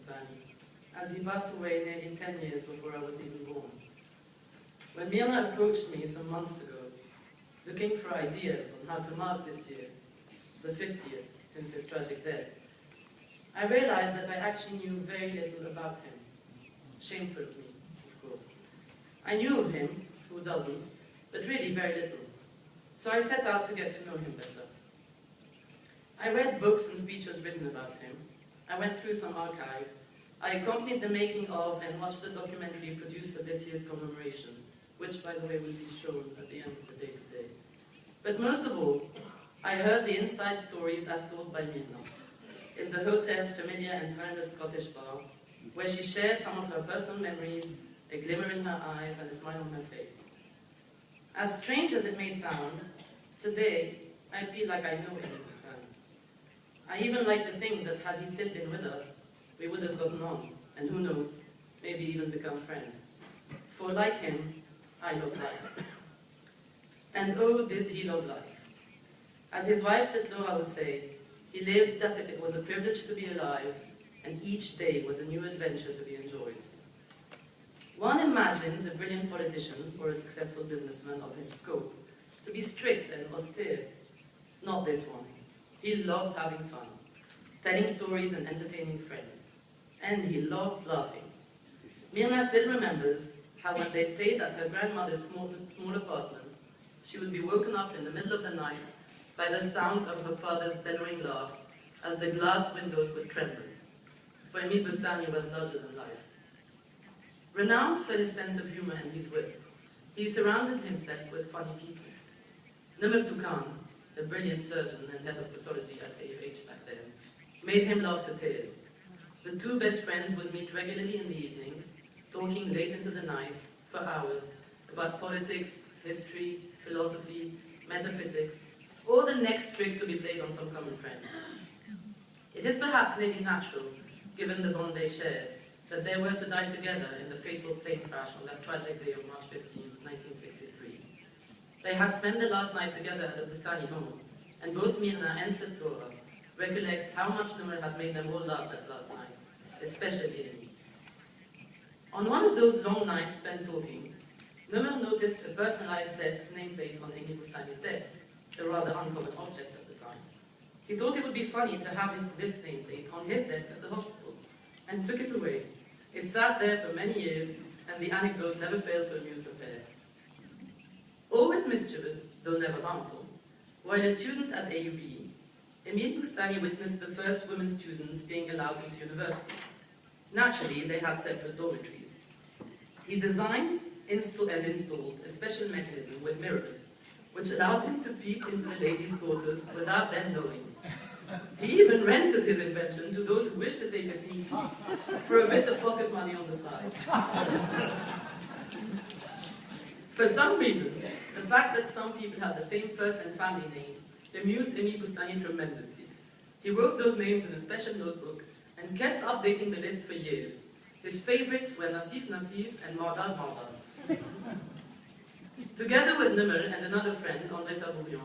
Boustani, as he passed away nearly 10 years before I was even born. When Mirna approached me some months ago, looking for ideas on how to mark this year, the 50th since his tragic death, I realized that I actually knew very little about him. Shameful of me, of course. I knew of him, who doesn't, but really very little. So I set out to get to know him better. I read books and speeches written about him. I went through some archives. I accompanied the making of and watched the documentary produced for this year's commemoration, which, by the way, will be shown at the end of the day today. But most of all, I heard the inside stories as told by Mirna, in the hotel's familiar and timeless Scottish bar, where she shared some of her personal memories, a glimmer in her eyes and a smile on her face. As strange as it may sound, today I feel like I know Emile Boustani. I even like to think that had he still been with us, we would have gotten on, and who knows, maybe even become friends. For like him, I love life. And oh, did he love life. As his wife Sitlo would say, he lived as if it was a privilege to be alive, and each day was a new adventure to be enjoyed. One imagines a brilliant politician or a successful businessman of his scope to be strict and austere. Not this one. He loved having fun, telling stories and entertaining friends. And he loved laughing. Mirna still remembers how when they stayed at her grandmother's small apartment, she would be woken up in the middle of the night by the sound of her father's bellowing laugh as the glass windows would tremble. For Emile Boustani was larger than life. Renowned for his sense of humor and his wit, he surrounded himself with funny people. Numr Toukan, a brilliant surgeon and head of pathology at AUH back then, made him laugh to tears. The two best friends would meet regularly in the evenings, talking late into the night, for hours, about politics, history, philosophy, metaphysics, or the next trick to be played on some common friend. It is perhaps nearly natural, given the bond they shared, that they were to die together in the fateful plane crash on that tragic day of March 15, 1963. They had spent the last night together at the Bustan home, and both Mirna and Setlora recollect how much Numr had made them all laugh that last night, especially Emile. On one of those long nights spent talking, Numr noticed a personalized desk nameplate on Emile Boustani's desk, a rather uncommon object at the time. He thought it would be funny to have this nameplate on his desk at the hospital, and took it away. It sat there for many years, and the anecdote never failed to amuse the pair. Always mischievous, though never harmful, while a student at AUB, Emile Boustani witnessed the first women students being allowed into university. Naturally, they had separate dormitories. He designed and installed a special mechanism with mirrors, which allowed him to peep into the ladies' quarters without them knowing. He even rented his invention to those who wished to take a sneak peek for a bit of pocket money on the side. For some reason, the fact that some people had the same first and family name amused Emile Boustani tremendously. He wrote those names in a special notebook and kept updating the list for years. His favorites were Nassif Nassif and Mardad Mardad. Together with Numr and another friend, André Tabourian,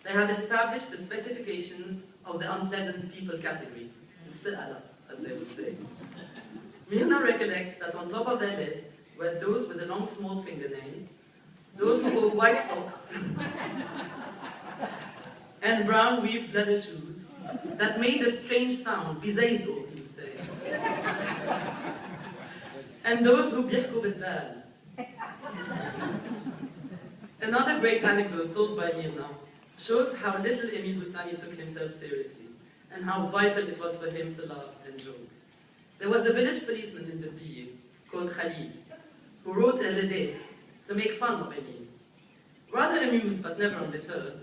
they had established the specifications of the unpleasant people category, Se'ala, as they would say. Mirna recollects that on top of their list were those with a long small fingernail, those who wore white socks, and brown weaved leather shoes that made a strange sound, bizaizo, he would say, and those who bihku biddal. Another great anecdote told by Mirna shows how little Emile Boustani took himself seriously, and how vital it was for him to laugh and joke. There was a village policeman in the Biye, called Khalil, who wrote a redates to make fun of Emile. Rather amused but never undeterred,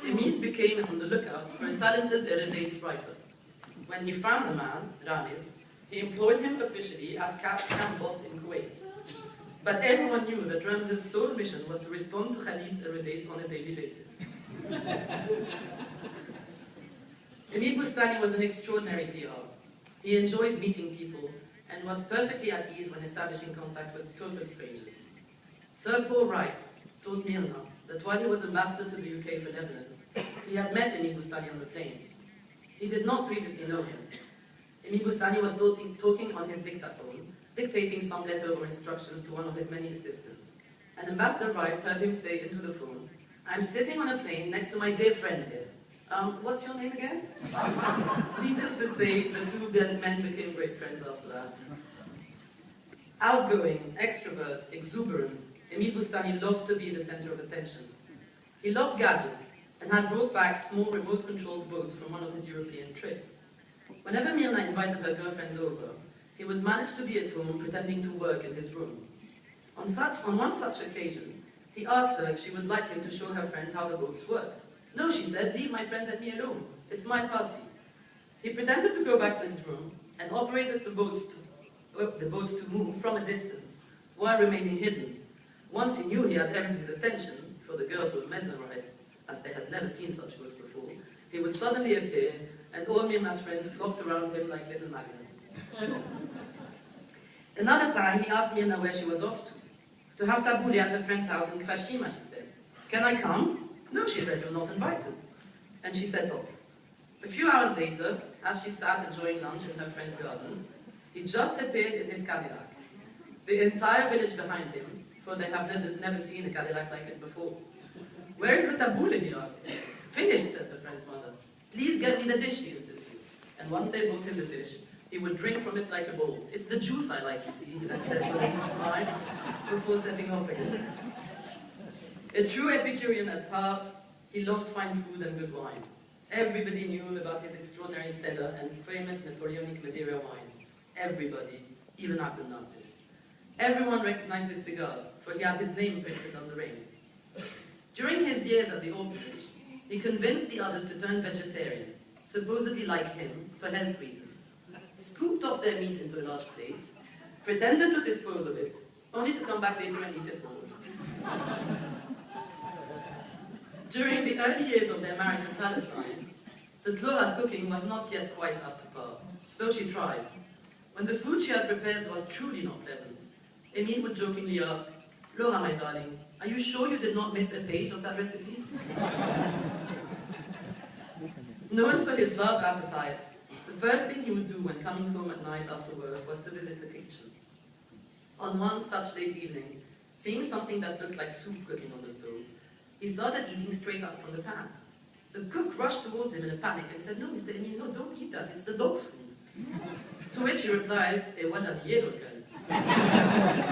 Emile became on the lookout for a talented redates writer. When he found the man, Ramiz, he employed him officially as CAP's camp boss in Kuwait. But everyone knew that Ramz's sole mission was to respond to Khalid's redates on a daily basis. Emile Boustani was an extraordinary PR. He enjoyed meeting people and was perfectly at ease when establishing contact with total strangers. Sir Paul Wright told Mirna that while he was ambassador to the UK for Lebanon, he had met Emile Boustani on the plane. He did not previously know him. Emile Boustani was talking on his dictaphone, dictating some letter or instructions to one of his many assistants. And Ambassador Wright heard him say into the phone, "I'm sitting on a plane next to my dear friend here. What's your name again?" Needless to say, the two men became great friends after that. Outgoing, extrovert, exuberant, Emile Boustani loved to be the center of attention. He loved gadgets and had brought back small remote-controlled boats from one of his European trips. Whenever Mirna invited her girlfriends over, he would manage to be at home pretending to work in his room. On one such occasion, he asked her if she would like him to show her friends how the boats worked. "No," she said, "leave my friends and me alone. It's my party." He pretended to go back to his room and operated the boats to move from a distance, while remaining hidden. Once he knew he had everybody's attention, for the girls were mesmerized as they had never seen such boats before, he would suddenly appear, and all Mirna's friends flocked around him like little magnets. Another time, he asked Mirna where she was off to have tabbouleh at a friend's house in Kfar, she said. "Can I come?" "No," she said, "you're not invited." And she set off. A few hours later, as she sat enjoying lunch in her friend's garden, he just appeared in his Cadillac. The entire village behind him, for they have never seen a Cadillac like it before. "Where is the tabbouleh?" he asked. "Finished," said the friend's mother. "Please get me the dish," he insisted. And once they brought him the dish, he would drink from it like a bowl. "It's the juice I like, you see," he then said with a huge smile, before setting off again. A true Epicurean at heart, he loved fine food and good wine. Everybody knew about his extraordinary cellar and famous Napoleonic Madeira wine. Everybody, even Abdel Nasser. Everyone recognized his cigars, for he had his name printed on the rings. During his years at the orphanage, he convinced the others to turn vegetarian, supposedly like him, for health reasons. Scooped off their meat into a large plate, pretended to dispose of it, only to come back later and eat it all. During the early years of their marriage in Palestine, St. Laura's cooking was not yet quite up to par, though she tried. When the food she had prepared was truly not pleasant, Emile would jokingly ask, "Laura, my darling, are you sure you did not miss a page of that recipe?" Known for his large appetite, the first thing he would do when coming home at night after work was to visit the kitchen. On one such late evening, seeing something that looked like soup cooking on the stove, he started eating straight out from the pan. The cook rushed towards him in a panic and said, "No, Mr. Emile, no, don't eat that, it's the dog's food." To which he replied, "Wala niyelo kan."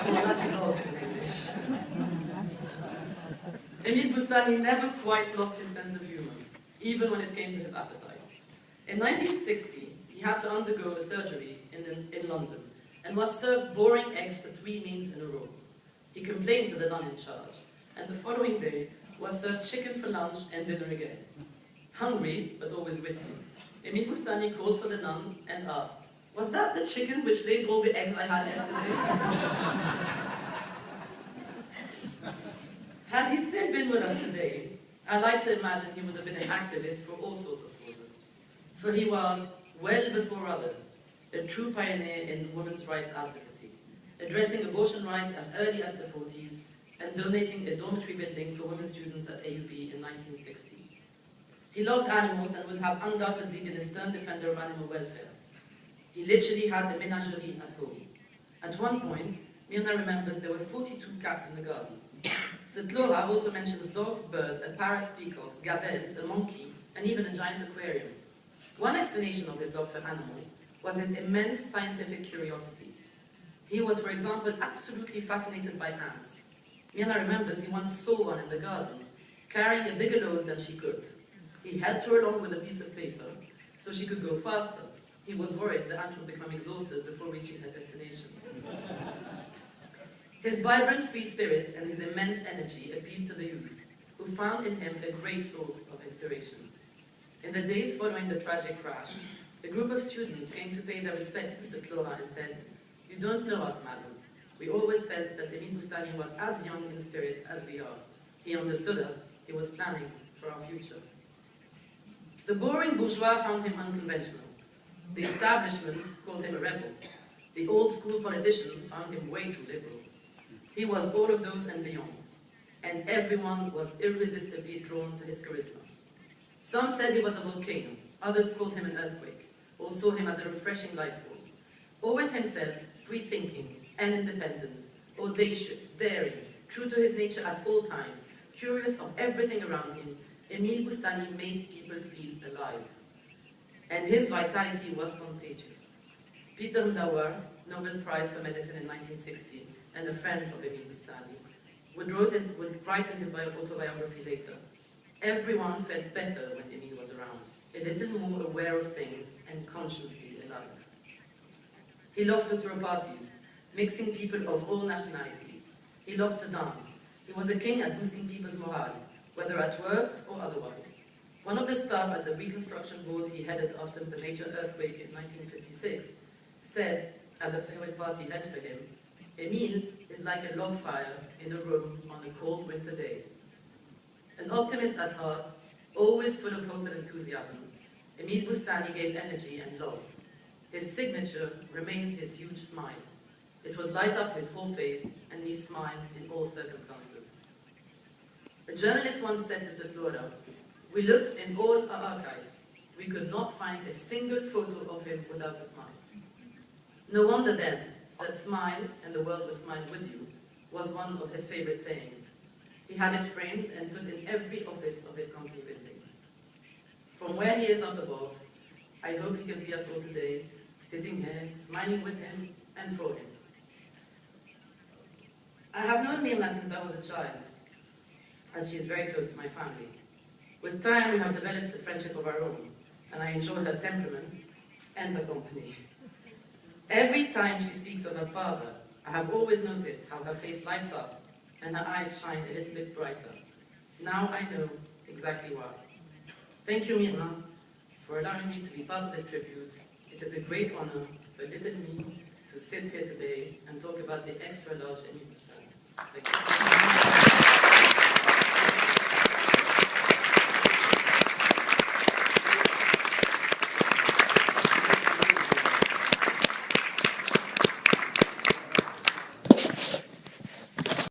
Or lucky dog in English. Emile Boustani never quite lost his sense of humor, even when it came to his appetite. In 1960, he had to undergo a surgery in London and was served boring eggs for 3 meals in a row. He complained to the nun in charge, and the following day was served chicken for lunch and dinner again. Hungry, but always witty, Emile Boustani called for the nun and asked, "Was that the chicken which laid all the eggs I had yesterday?" Had he still been with us today, I like to imagine he would have been an activist for all sorts of causes. For he was, well before others, a true pioneer in women's rights advocacy, addressing abortion rights as early as the 40s, and donating a dormitory building for women students at AUB in 1960. He loved animals and would have undoubtedly been a stern defender of animal welfare. He literally had a menagerie at home. At one point, Mirna remembers there were 42 cats in the garden. St. Laura also mentions dogs, birds, a parrot, peacocks, gazelles, a monkey, and even a giant aquarium. One explanation of his love for animals was his immense scientific curiosity. He was, for example, absolutely fascinated by ants. Mirna remembers he once saw one in the garden, carrying a bigger load than she could. He helped her along with a piece of paper, so she could go faster. He was worried the ant would become exhausted before reaching her destination. His vibrant free spirit and his immense energy appealed to the youth, who found in him a great source of inspiration. In the days following the tragic crash, a group of students came to pay their respects to St. Laura and said, "You don't know us, madam. We always felt that Emile Boustani was as young in spirit as we are. He understood us. He was planning for our future." The boring bourgeois found him unconventional. The establishment called him a rebel. The old-school politicians found him way too liberal. He was all of those and beyond, and everyone was irresistibly drawn to his charisma. Some said he was a volcano, others called him an earthquake, or saw him as a refreshing life force. Always himself, free-thinking and independent, audacious, daring, true to his nature at all times, curious of everything around him, Emile Boustani made people feel alive. And his vitality was contagious. Peter Ndawar, Nobel Prize for Medicine in 1960, and a friend of Emile Boustani's, would write in his autobiography later, everyone felt better when Emile was around, a little more aware of things and consciously alive. He loved to throw parties, mixing people of all nationalities. He loved to dance. He was a king at boosting people's morale, whether at work or otherwise. One of the staff at the reconstruction board he headed after the major earthquake in 1956 said at the farewell party held for him, Emile is like a log fire in a room on a cold winter day. An optimist at heart, always full of hope and enthusiasm, Emile Boustani gave energy and love. His signature remains his huge smile. It would light up his whole face, and he smiled in all circumstances. A journalist once said to Flora, "We looked in all our archives. We could not find a single photo of him without a smile." No wonder then that smile, and the world will smile with you, was one of his favorite sayings. He had it framed and put in every office of his company buildings. From where he is up above, I hope he can see us all today, sitting here, smiling with him and for him. I have known Mirna since I was a child, as she is very close to my family. With time, we have developed a friendship of our own, and I enjoy her temperament and her company. Every time she speaks of her father, I have always noticed how her face lights up and her eyes shine a little bit brighter. Now I know exactly why. Thank you, Mirna, for allowing me to be part of this tribute. It is a great honor for little me to sit here today and talk about the extra large Emile Boustani.